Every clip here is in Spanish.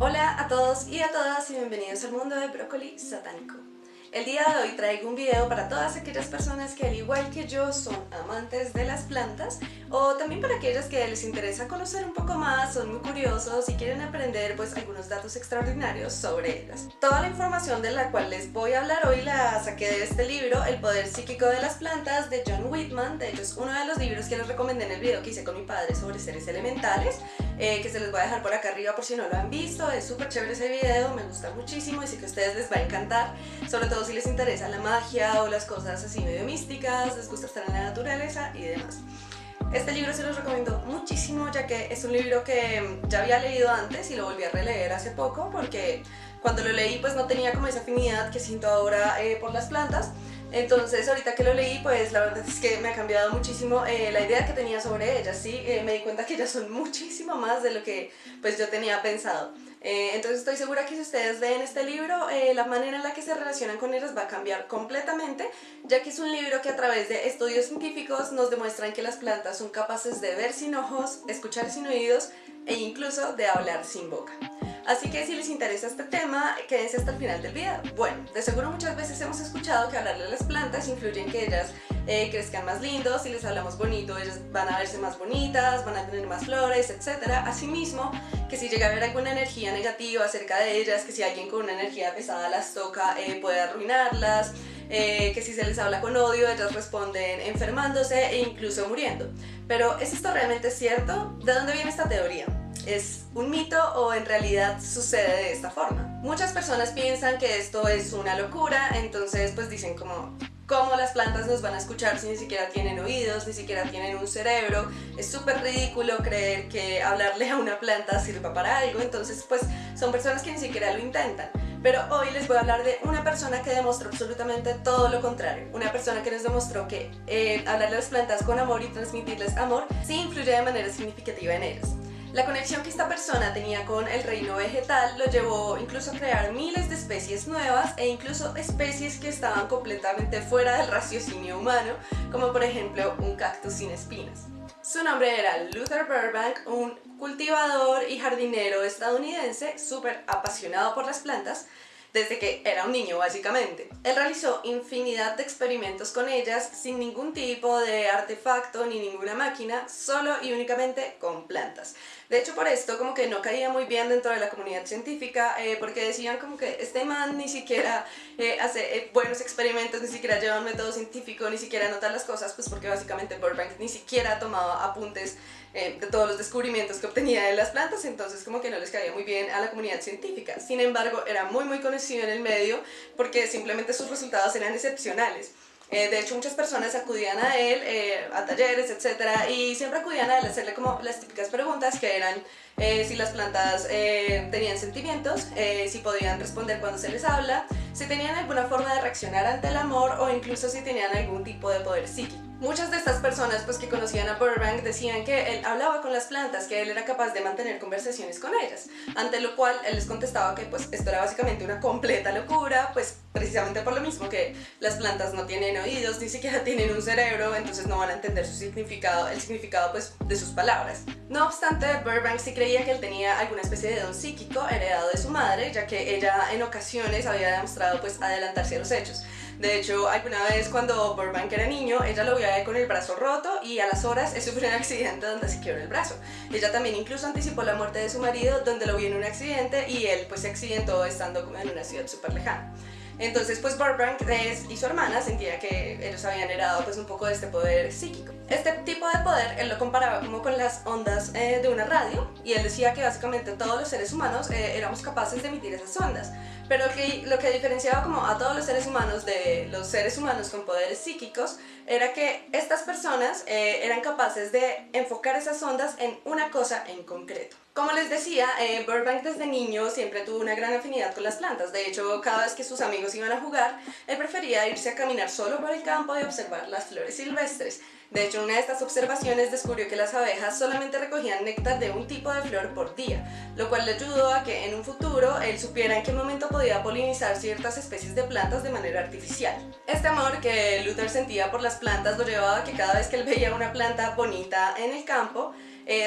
Hola a todos y a todas y bienvenidos al mundo del brócoli satánico. El día de hoy traigo un video para todas aquellas personas que al igual que yo son amantes de las plantas o también para aquellas que les interesa conocer un poco más, son muy curiosos y quieren aprender pues algunos datos extraordinarios sobre ellas. Toda la información de la cual les voy a hablar hoy la saqué de este libro, El poder psíquico de las plantas, de John Whitman. De hecho es uno de los libros que les recomendé en el video que hice con mi padre sobre seres elementales, que se los voy a dejar por acá arriba por si no lo han visto. Es súper chévere ese video, me gusta muchísimo y sé que a ustedes les va a encantar, sobre todo si les interesa la magia o las cosas así medio místicas, les gusta estar en la naturaleza y demás. Este libro se los recomiendo muchísimo, ya que es un libro que ya había leído antes y lo volví a releer hace poco porque cuando lo leí pues no tenía como esa afinidad que siento ahora por las plantas. Entonces ahorita que lo leí pues la verdad es que me ha cambiado muchísimo la idea que tenía sobre ellas, ¿sí? Me di cuenta que ellas son muchísimo más de lo que pues yo tenía pensado. Entonces estoy segura que si ustedes leen este libro, la manera en la que se relacionan con ellas va a cambiar completamente, ya que es un libro que a través de estudios científicos nos demuestran que las plantas son capaces de ver sin ojos, escuchar sin oídos e incluso de hablar sin boca. Así que si les interesa este tema, quédense hasta el final del video. Bueno, de seguro muchas veces hemos escuchado que hablarle a las plantas influye en que ellas crezcan más lindos. Si les hablamos bonito, ellas van a verse más bonitas, van a tener más flores, etc. Asimismo, que si llega a haber alguna energía negativa acerca de ellas, que si alguien con una energía pesada las toca, puede arruinarlas, que si se les habla con odio, ellas responden enfermándose e incluso muriendo. Pero ¿es esto realmente cierto? ¿De dónde viene esta teoría? ¿Es un mito o en realidad sucede de esta forma? Muchas personas piensan que esto es una locura, entonces pues dicen como ¿cómo las plantas nos van a escuchar si ni siquiera tienen oídos, ni siquiera tienen un cerebro? Es súper ridículo creer que hablarle a una planta sirva para algo, entonces pues son personas que ni siquiera lo intentan. Pero hoy les voy a hablar de una persona que demostró absolutamente todo lo contrario. Una persona que nos demostró que hablarle a las plantas con amor y transmitirles amor sí influye de manera significativa en ellas. La conexión que esta persona tenía con el reino vegetal lo llevó incluso a crear miles de especies nuevas e incluso especies que estaban completamente fuera del raciocinio humano, como por ejemplo un cactus sin espinas. Su nombre era Luther Burbank, un cultivador y jardinero estadounidense súper apasionado por las plantas desde que era un niño básicamente. Él realizó infinidad de experimentos con ellas sin ningún tipo de artefacto ni ninguna máquina, solo y únicamente con plantas. De hecho por esto como que no caía muy bien dentro de la comunidad científica, porque decían como que este man ni siquiera hace buenos experimentos, ni siquiera lleva un método científico, ni siquiera anota las cosas, pues porque básicamente Burbank ni siquiera tomaba apuntes de todos los descubrimientos que obtenía de las plantas, entonces como que no les caía muy bien a la comunidad científica. Sin embargo, era muy conocido en el medio porque simplemente sus resultados eran excepcionales. De hecho, muchas personas acudían a él, a talleres, etc. Y siempre acudían a él a hacerle como las típicas preguntas que eran si las plantas tenían sentimientos, si podían responder cuando se les habla, si tenían alguna forma de reaccionar ante el amor o incluso si tenían algún tipo de poder psíquico. Muchas de estas personas pues, que conocían a Burbank decían que él hablaba con las plantas, que él era capaz de mantener conversaciones con ellas, ante lo cual él les contestaba que pues, esto era básicamente una completa locura, pues precisamente por lo mismo que las plantas no tienen oídos, ni siquiera tienen un cerebro, entonces no van a entender su significado, el significado pues, de sus palabras. No obstante, Burbank sí creía que él tenía alguna especie de don psíquico heredado de su madre, ya que ella en ocasiones había demostrado pues, adelantarse a los hechos. De hecho, alguna vez cuando Burbank era niño, ella lo vio a él con el brazo roto y a las horas él sufrió un accidente donde se quebró el brazo. Ella también incluso anticipó la muerte de su marido, donde lo vio en un accidente y él pues se accidentó estando como en una ciudad súper lejana. Entonces pues Burbank y su hermana sentían que ellos habían heredado pues un poco de este poder psíquico. Este tipo de poder él lo comparaba como con las ondas de una radio, y él decía que básicamente todos los seres humanos éramos capaces de emitir esas ondas, pero lo que diferenciaba como a todos los seres humanos de los seres humanos con poderes psíquicos era que estas personas eran capaces de enfocar esas ondas en una cosa en concreto. Como les decía, Burbank desde niño siempre tuvo una gran afinidad con las plantas. De hecho, cada vez que sus amigos iban a jugar, él prefería irse a caminar solo por el campo y observar las flores silvestres. De hecho, en una de estas observaciones descubrió que las abejas solamente recogían néctar de un tipo de flor por día, lo cual le ayudó a que en un futuro él supiera en qué momento podía polinizar ciertas especies de plantas de manera artificial. Este amor que Luther sentía por las plantas lo llevaba a que cada vez que él veía una planta bonita en el campo,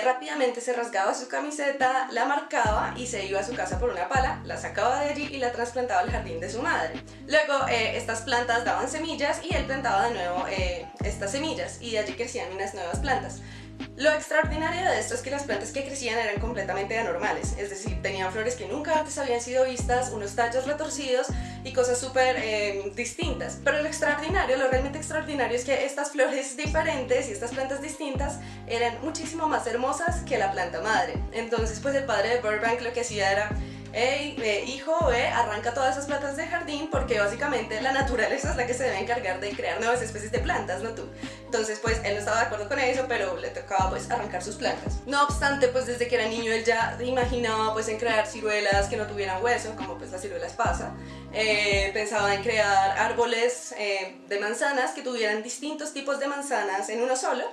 rápidamente se rasgaba su camiseta, la marcaba y se iba a su casa por una pala, la sacaba de allí y la trasplantaba al jardín de su madre. Luego estas plantas daban semillas y él plantaba de nuevo estas semillas y de allí crecían unas nuevas plantas. Lo extraordinario de esto es que las plantas que crecían eran completamente anormales, es decir, tenían flores que nunca antes habían sido vistas, unos tallos retorcidos y cosas súper distintas. Pero lo extraordinario, lo realmente extraordinario es que estas flores diferentes y estas plantas distintas eran muchísimo más hermosas que la planta madre. Entonces pues el padre de Burbank lo que hacía era: hey, hijo, arranca todas esas plantas de jardín, porque básicamente la naturaleza es la que se debe encargar de crear nuevas especies de plantas, no tú. Entonces pues él no estaba de acuerdo con eso, pero le tocaba pues arrancar sus plantas. No obstante, pues desde que era niño él ya imaginaba pues en crear ciruelas que no tuvieran hueso, como pues las ciruelas pasa. Pensaba en crear árboles de manzanas que tuvieran distintos tipos de manzanas en uno solo.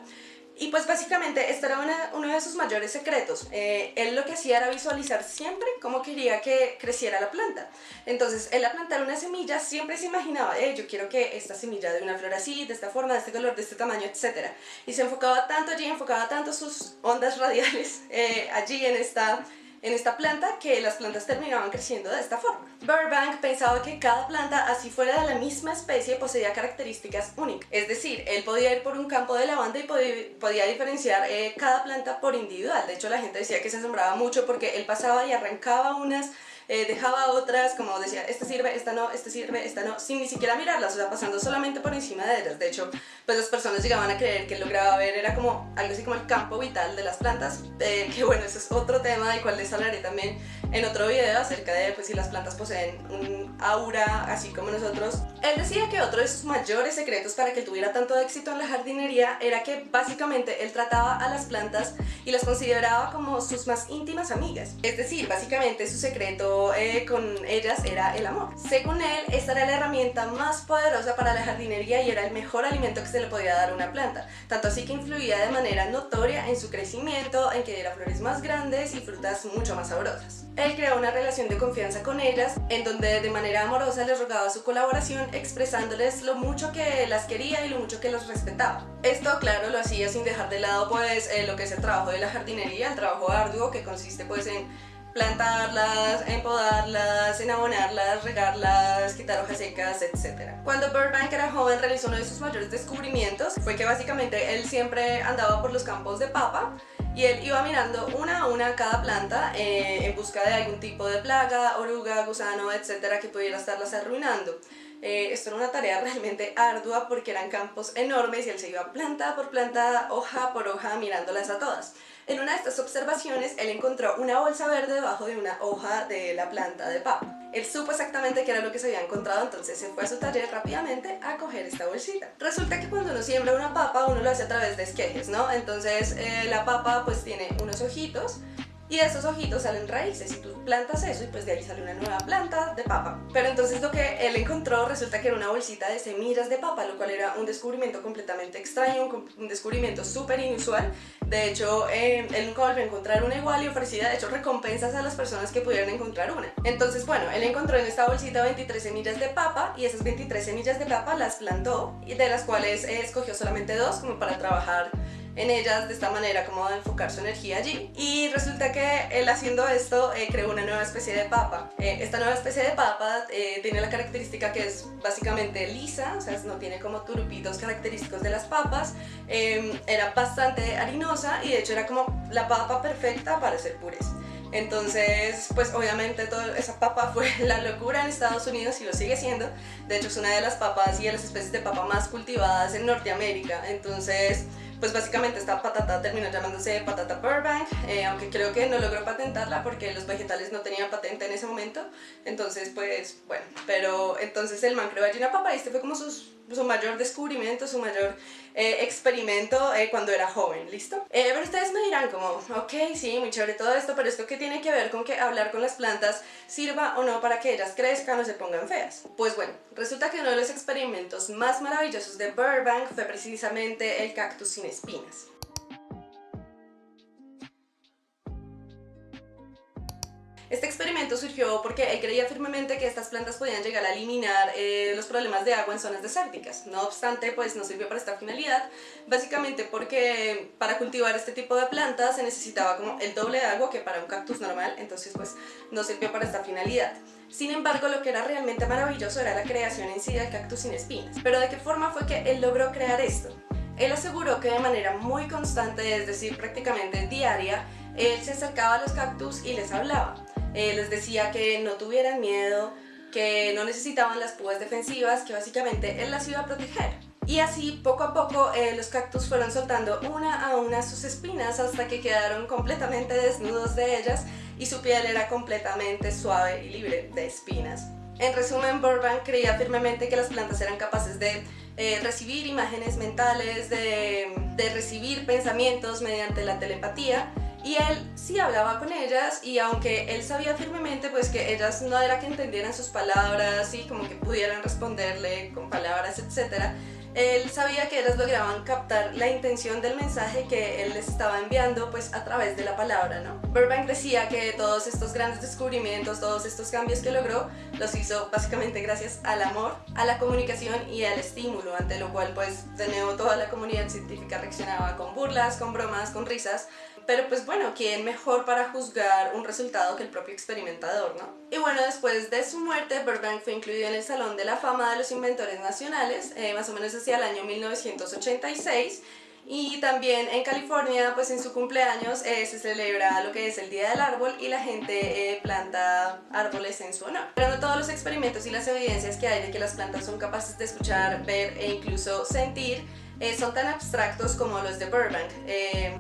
Y pues básicamente este era uno de sus mayores secretos. Él lo que hacía era visualizar siempre cómo quería que creciera la planta. Entonces él al plantar una semilla siempre se imaginaba: yo quiero que esta semilla dé una flor así, de esta forma, de este color, de este tamaño, etc. Y se enfocaba tanto allí, enfocaba tanto sus ondas radiales allí en esta planta, que las plantas terminaban creciendo de esta forma. Burbank pensaba que cada planta, así fuera de la misma especie, poseía características únicas. Es decir, él podía ir por un campo de lavanda y podía diferenciar cada planta por individual. De hecho, la gente decía que se asombraba mucho porque él pasaba y arrancaba unas, dejaba otras, como decía, esta sirve, esta no, esta sirve, esta no, sin ni siquiera mirarlas, o sea, pasando solamente por encima de ellas. De hecho, pues las personas llegaban a creer que él lograba ver, era como algo así como el campo vital de las plantas, que bueno, ese es otro tema del cual les hablaré también en otro video, acerca de pues si las plantas poseen un aura así como nosotros. Él decía que otro de sus mayores secretos para que él tuviera tanto éxito en la jardinería era que básicamente él trataba a las plantas y las consideraba como sus más íntimas amigas. Es decir, básicamente su secreto con ellas era el amor. Según él, esta era la herramienta más poderosa para la jardinería y era el mejor alimento que se le podía dar a una planta, tanto así que influía de manera notoria en su crecimiento, en que diera flores más grandes y frutas mucho más sabrosas. Él creó una relación de confianza con ellas, en donde de manera amorosa les rogaba su colaboración, expresándoles lo mucho que las quería y lo mucho que las respetaba. Esto, claro, lo hacía sin dejar de lado pues lo que es el trabajo de la jardinería, el trabajo arduo, que consiste pues en plantarlas, en podarlas, en abonarlas, regarlas, quitar hojas secas, etc. Cuando Burbank era joven, realizó uno de sus mayores descubrimientos. Fue que básicamente él siempre andaba por los campos de papa y él iba mirando una a una cada planta en busca de algún tipo de plaga, oruga, gusano, etcétera, que pudiera estarlas arruinando. Esto era una tarea realmente ardua porque eran campos enormes y él se iba planta por planta, hoja por hoja, mirándolas a todas. En una de estas observaciones, él encontró una bolsa verde debajo de una hoja de la planta de papa. Él supo exactamente qué era lo que se había encontrado, entonces se fue a su taller rápidamente a coger esta bolsita. Resulta que cuando uno siembra una papa, uno lo hace a través de esquejes, ¿no? Entonces la papa pues tiene unos ojitos, y de esos ojitos salen raíces y tú plantas eso y pues de ahí sale una nueva planta de papa. Pero entonces lo que él encontró resulta que era una bolsita de semillas de papa, lo cual era un descubrimiento completamente extraño, un descubrimiento súper inusual. De hecho, él nunca volvió a encontrar una igual y ofrecía de hecho recompensas a las personas que pudieran encontrar una. Entonces bueno, él encontró en esta bolsita 23 semillas de papa y esas 23 semillas de papa las plantó, y de las cuales escogió solamente 2 como para trabajar en ellas de esta manera, como de enfocar su energía allí. Y resulta que él haciendo esto creó una nueva especie de papa. Esta nueva especie de papa tiene la característica que es básicamente lisa, o sea, no tiene como turupitos característicos de las papas. Era bastante harinosa y de hecho era como la papa perfecta para hacer purés. Entonces, pues obviamente toda esa papa fue la locura en Estados Unidos y lo sigue siendo. De hecho es una de las papas y de las especies de papa más cultivadas en Norteamérica. Entonces, pues básicamente esta patata terminó llamándose patata Burbank, aunque creo que no logró patentarla porque los vegetales no tenían patente en ese momento. Entonces pues bueno, pero entonces el man creó allí una papa y este fue como su mayor descubrimiento, su mayor experimento cuando era joven, ¿listo? Pero ustedes me dirán como, ok, sí, muy chévere todo esto, pero ¿esto qué tiene que ver con que hablar con las plantas sirva o no para que ellas crezcan o se pongan feas? Pues bueno, resulta que uno de los experimentos más maravillosos de Burbank fue precisamente el cactus sin espinas. Este experimento surgió porque él creía firmemente que estas plantas podían llegar a eliminar los problemas de agua en zonas desérticas. No obstante, pues no sirvió para esta finalidad, básicamente porque para cultivar este tipo de plantas se necesitaba como el doble de agua que para un cactus normal, entonces pues no sirvió para esta finalidad. Sin embargo, lo que era realmente maravilloso era la creación en sí del cactus sin espinas. Pero ¿de qué forma fue que él logró crear esto? Él aseguró que de manera muy constante, es decir, prácticamente diaria, él se acercaba a los cactus y les hablaba. Les decía que no tuvieran miedo, que no necesitaban las púas defensivas, que básicamente él las iba a proteger. Y así, poco a poco, los cactus fueron soltando una a una sus espinas hasta que quedaron completamente desnudos de ellas y su piel era completamente suave y libre de espinas. En resumen, Burbank creía firmemente que las plantas eran capaces de recibir imágenes mentales, de recibir pensamientos mediante la telepatía, y él sí hablaba con ellas, y aunque él sabía firmemente pues que ellas no era que entendieran sus palabras y como que pudieran responderle con palabras, etc., él sabía que ellas lograban captar la intención del mensaje que él les estaba enviando pues a través de la palabra, ¿no? Burbank decía que todos estos grandes descubrimientos, todos estos cambios que logró, los hizo básicamente gracias al amor, a la comunicación y al estímulo, ante lo cual pues de nuevo toda la comunidad científica reaccionaba con burlas, con bromas, con risas, pero pues bueno, ¿quién mejor para juzgar un resultado que el propio experimentador, ¿no? Y bueno, después de su muerte, Burbank fue incluido en el Salón de la Fama de los Inventores Nacionales, más o menos hacia el año 1986, y también en California, pues en su cumpleaños se celebra lo que es el Día del Árbol y la gente planta árboles en su honor. Pero no todos los experimentos y las evidencias que hay de que las plantas son capaces de escuchar, ver e incluso sentir son tan abstractos como los de Burbank,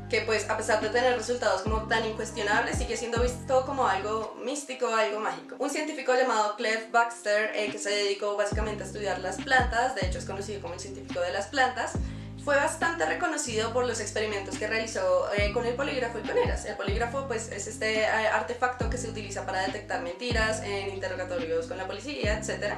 que pues a pesar de tener resultados como tan incuestionables sigue siendo visto como algo místico, algo mágico. Un científico llamado Cliff Baxter, que se dedicó básicamente a estudiar las plantas, de hecho es conocido como el científico de las plantas, fue bastante reconocido por los experimentos que realizó con el polígrafo y con ellas. El polígrafo pues es este artefacto que se utiliza para detectar mentiras en interrogatorios con la policía, etc.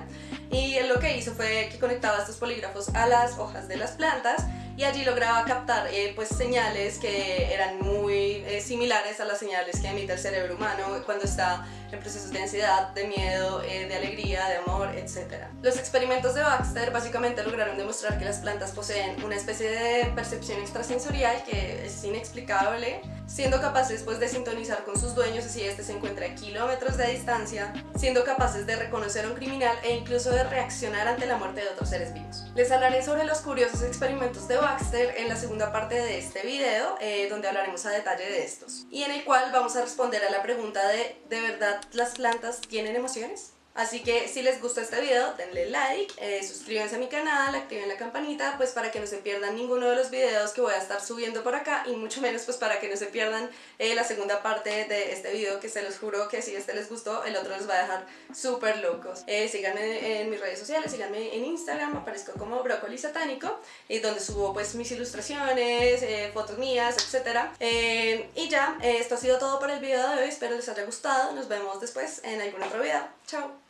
Y él lo que hizo fue que conectaba estos polígrafos a las hojas de las plantas y allí lograba captar pues señales que eran muy similares a las señales que emite el cerebro humano cuando está en procesos de ansiedad, de miedo, de alegría, de amor, etc. Los experimentos de Baxter básicamente lograron demostrar que las plantas poseen una especie de percepción extrasensorial que es inexplicable, siendo capaces pues de sintonizar con sus dueños si este se encuentra a kilómetros de distancia, siendo capaces de reconocer a un criminal e incluso de reaccionar ante la muerte de otros seres vivos. Les hablaré sobre los curiosos experimentos de Baxter en la segunda parte de este video, donde hablaremos a detalle de estos, y en el cual vamos a responder a la pregunta ¿de verdad las plantas tienen emociones? Así que si les gustó este video, denle like, suscríbanse a mi canal, activen la campanita pues para que no se pierdan ninguno de los videos que voy a estar subiendo por acá, y mucho menos pues para que no se pierdan la segunda parte de este video, que se los juro que si este les gustó, el otro les va a dejar súper locos. Síganme en mis redes sociales, síganme en Instagram, aparezco como Brócoli Satánico, donde subo pues mis ilustraciones, fotos mías, etc. Y ya, esto ha sido todo por el video de hoy, espero les haya gustado, nos vemos después en algún otro video. Chao.